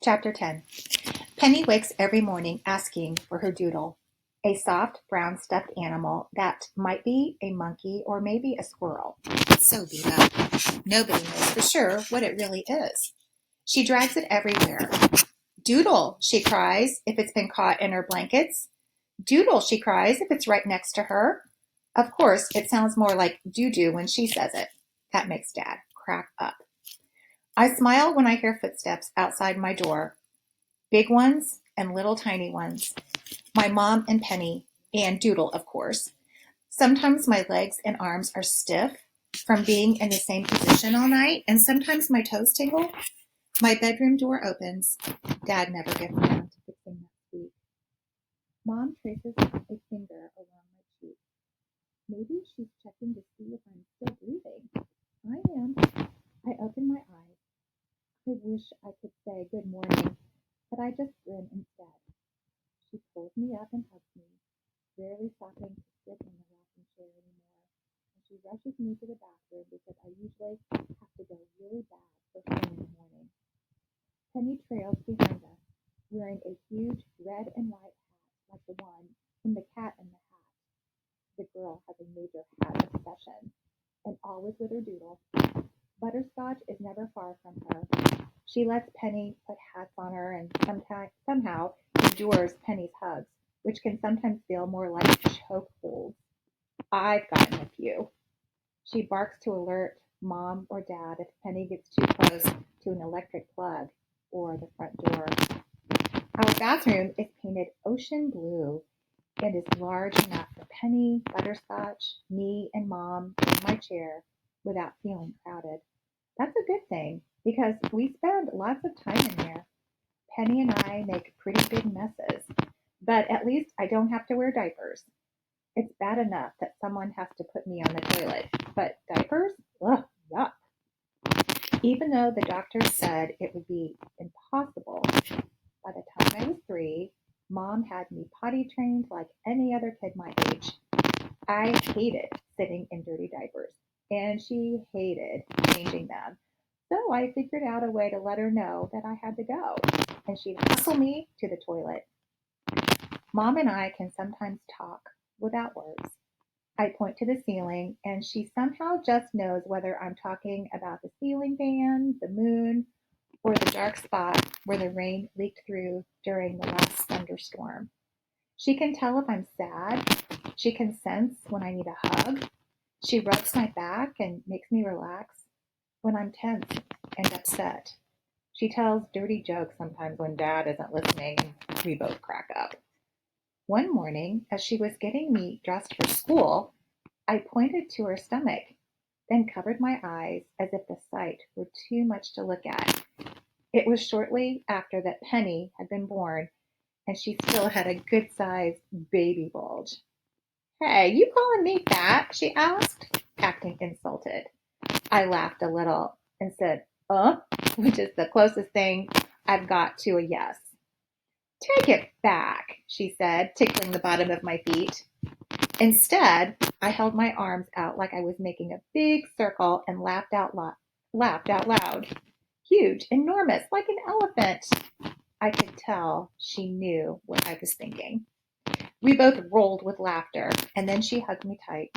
Chapter 10. Penny wakes every morning asking for her Doodle, a soft brown stuffed animal that might be a monkey or maybe a squirrel. So beat up. Nobody knows for sure what it really is. She drags it everywhere. Doodle, she cries if it's been caught in her blankets. Doodle, she cries if it's right next to her. Of course, it sounds more like doo-doo when she says it. That makes Dad crack up. I smile when I hear footsteps outside my door. Big ones and little tiny ones. My mom and Penny, and Doodle, of course. Sometimes my legs and arms are stiff from being in the same position all night, and sometimes my toes tingle. My bedroom door opens. Dad never gets around to fixing that squeak. Mom traces a finger along my cheek. Maybe she's checking to see if I'm still breathing. I am. I open my eyes. I wish I could say good morning, but I just grin instead. She pulls me up and hugs me, rarely stopping to sit in the rocking chair anymore. And she rushes me to the bathroom because I usually have to go really bad first thing in the morning. Penny trails behind us, wearing a huge red and white hat like the one in The Cat in the Hat. The girl has a major hat obsession, and always with her Doodle. Butterscotch is never far from her. She lets Penny put hats on her and somehow endures Penny's hugs, which can sometimes feel more like chokeholds. I've gotten a few. She barks to alert Mom or Dad if Penny gets too close to an electric plug or the front door. Our bathroom is painted ocean blue and is large enough for Penny, Butterscotch, me, and Mom in my chair without feeling crowded. That's a good thing because we spend lots of time in there. Penny and I make pretty big messes, but at least I don't have to wear diapers. It's bad enough that someone has to put me on the toilet, but diapers? Ugh, yuck. Even though the doctor said it would be impossible, by the time I was 3, Mom had me potty trained like any other kid my age. I hated sitting in dirty diapers, and she hated changing them. So I figured out a way to let her know that I had to go, and she'd hustle me to the toilet. Mom and I can sometimes talk without words. I point to the ceiling, and she somehow just knows whether I'm talking about the ceiling fan, the moon, or the dark spot where the rain leaked through during the last thunderstorm. She can tell if I'm sad. She can sense when I need a hug. She rubs my back and makes me relax when I'm tense and upset. She tells dirty jokes sometimes when Dad isn't listening, and we both crack up. One morning, as she was getting me dressed for school, I pointed to her stomach, then covered my eyes as if the sight were too much to look at. It was shortly after that Penny had been born, and she still had a good-sized baby bulge. "Hey, you calling me fat?" she asked, acting insulted. I laughed a little and said, which is the closest thing I've got to a yes. "Take it back," she said, tickling the bottom of my feet. Instead, I held my arms out like I was making a big circle and laughed out loud. Huge, enormous, like an elephant. I could tell she knew what I was thinking. We both rolled with laughter, and then she hugged me tight.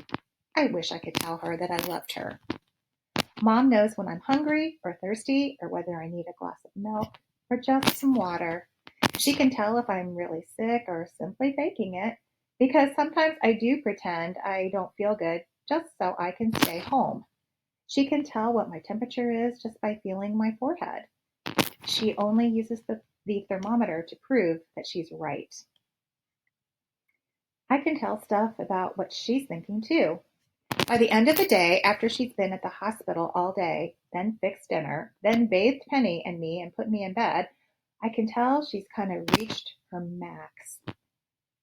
I wish I could tell her that I loved her. Mom knows when I'm hungry or thirsty or whether I need a glass of milk or just some water. She can tell if I'm really sick or simply faking it, because sometimes I do pretend I don't feel good just so I can stay home. She can tell what my temperature is just by feeling my forehead. She only uses the thermometer to prove that she's right. I can tell stuff about what she's thinking too. By the end of the day, after she's been at the hospital all day, then fixed dinner, then bathed Penny and me and put me in bed, I can tell she's kind of reached her max.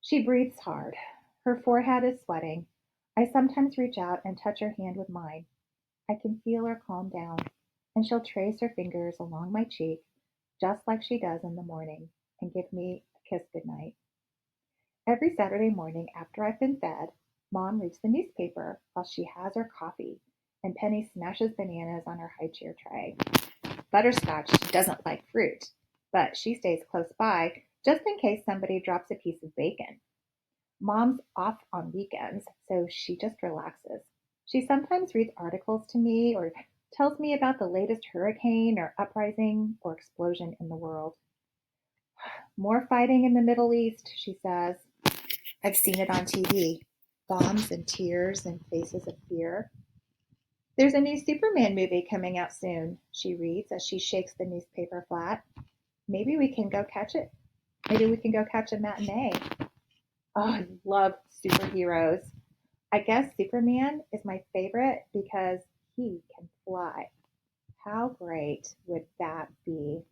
She breathes hard. Her forehead is sweating. I sometimes reach out and touch her hand with mine. I can feel her calm down, and she'll trace her fingers along my cheek, just like she does in the morning, and give me a kiss goodnight. Every Saturday morning after I've been fed, Mom reads the newspaper while she has her coffee, and Penny smashes bananas on her high chair tray. Butterscotch doesn't like fruit, but she stays close by just in case somebody drops a piece of bacon. Mom's off on weekends, so she just relaxes. She sometimes reads articles to me or tells me about the latest hurricane or uprising or explosion in the world. More fighting in the Middle East, she says. I've seen it on TV. Bombs and tears and faces of fear. There's a new Superman movie coming out soon, she reads as she shakes the newspaper flat. Maybe we can go catch it. Maybe we can go catch a matinee. Oh, I love superheroes. I guess Superman is my favorite because he can fly. How great would that be?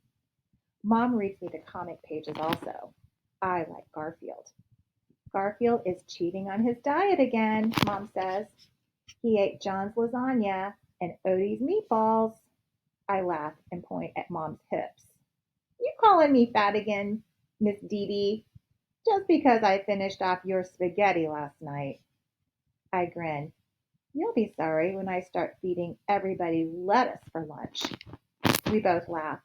Mom reads me the comic pages also. I like Garfield. Garfield is cheating on his diet again, Mom says. He ate John's lasagna and Odie's meatballs. I laugh and point at Mom's hips. You calling me fat again, Miss Dee Dee? Just because I finished off your spaghetti last night. I grin. You'll be sorry when I start feeding everybody lettuce for lunch. We both laugh.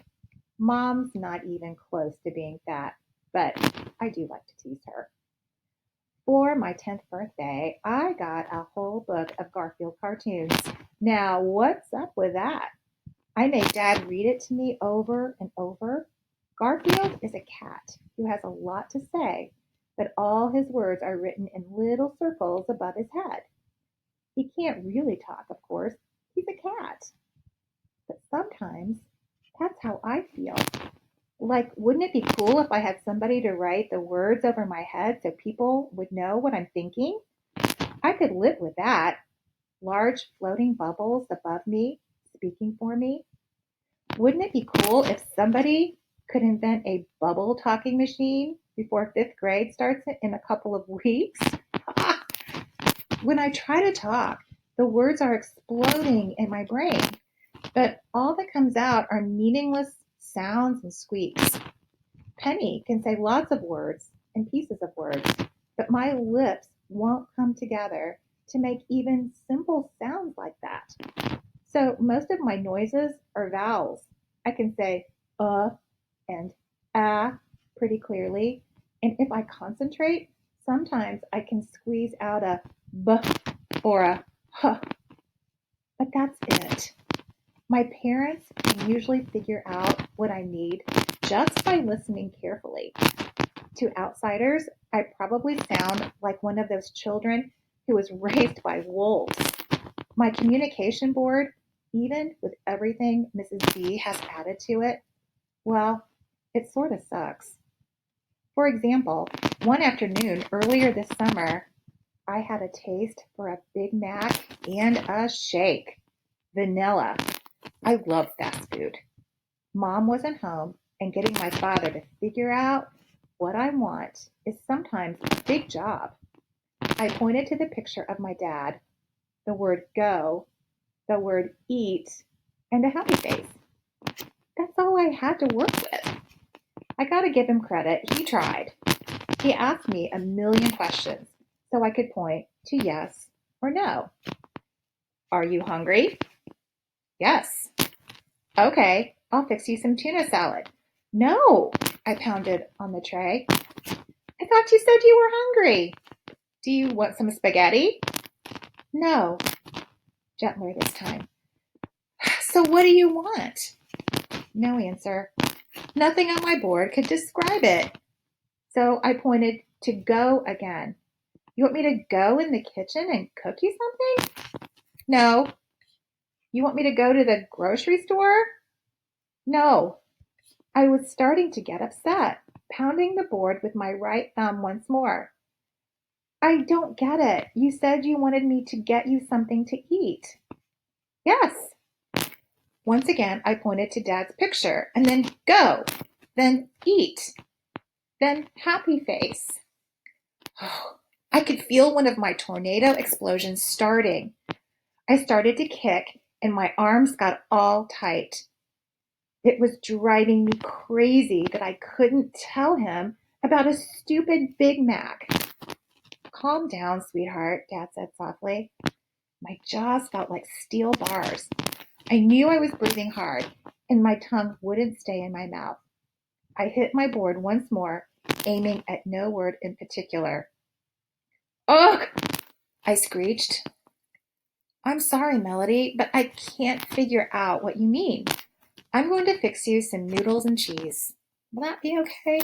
Mom's not even close to being fat, but I do like to tease her. For my 10th birthday, I got a whole book of Garfield cartoons. Now, what's up with that? I made Dad read it to me over and over. Garfield is a cat who has a lot to say, but all his words are written in little circles above his head. He can't really talk, of course. He's a cat. But sometimes that's how I feel. Like, wouldn't it be cool if I had somebody to write the words over my head so people would know what I'm thinking? I could live with that. Large floating bubbles above me, speaking for me. Wouldn't it be cool if somebody could invent a bubble talking machine before fifth grade starts in a couple of weeks? When I try to talk, the words are exploding in my brain, but all that comes out are meaningless sounds and squeaks. Penny can say lots of words and pieces of words, but my lips won't come together to make even simple sounds like that. So most of my noises are vowels. I can say and pretty clearly, and if I concentrate, sometimes I can squeeze out a b or a h, but that's it. My parents can usually figure out what I need just by listening carefully. To outsiders, I probably sound like one of those children who was raised by wolves. My communication board, even with everything Mrs. B has added to it, well, it sort of sucks. For example, one afternoon earlier this summer, I had a taste for a Big Mac and a shake. Vanilla. I love fast food. Mom wasn't home, and getting my father to figure out what I want is sometimes a big job. I pointed to the picture of my dad, the word go, the word eat, and a happy face. That's all I had to work with. I gotta give him credit. He tried. He asked me a million questions so I could point to yes or no. Are you hungry? Yes. Okay, I'll fix you some tuna salad. No, I pounded on the tray. I thought you said you were hungry. Do you want some spaghetti? No, gentler this time. So what do you want? No answer. Nothing on my board could describe it. So I pointed to go again. You want me to go in the kitchen and cook you something? No. You want me to go to the grocery store? No. I was starting to get upset, pounding the board with my right thumb once more. I don't get it. You said you wanted me to get you something to eat. Yes. Once again, I pointed to Dad's picture, and then go, then eat, then happy face. I could feel one of my tornado explosions starting. I started to kick, and my arms got all tight. It was driving me crazy that I couldn't tell him about a stupid Big Mac. Calm down, sweetheart, Dad said softly. My jaws felt like steel bars. I knew I was breathing hard, and my tongue wouldn't stay in my mouth. I hit my board once more, aiming at no word in particular. Ugh! I screeched. I'm sorry, Melody, but I can't figure out what you mean. I'm going to fix you some noodles and cheese. Will that be okay?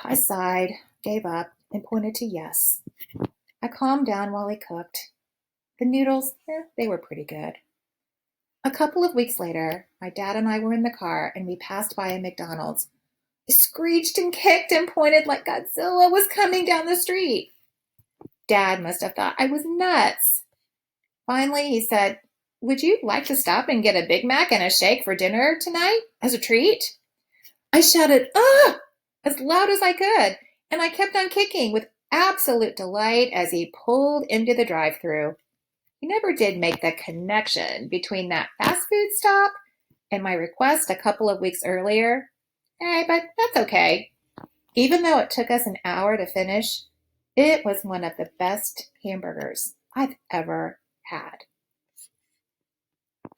I sighed, gave up, and pointed to yes. I calmed down while he cooked. The noodles, they were pretty good. A couple of weeks later, my dad and I were in the car and we passed by a McDonald's. I screeched and kicked and pointed like Godzilla was coming down the street. Dad must have thought I was nuts. Finally, he said, "Would you like to stop and get a Big Mac and a shake for dinner tonight as a treat?" I shouted, "Ah!" as loud as I could, and I kept on kicking with absolute delight as he pulled into the drive-thru. He never did make the connection between that fast food stop and my request a couple of weeks earlier. But that's okay. Even though it took us an hour to finish, it was one of the best hamburgers I've ever had.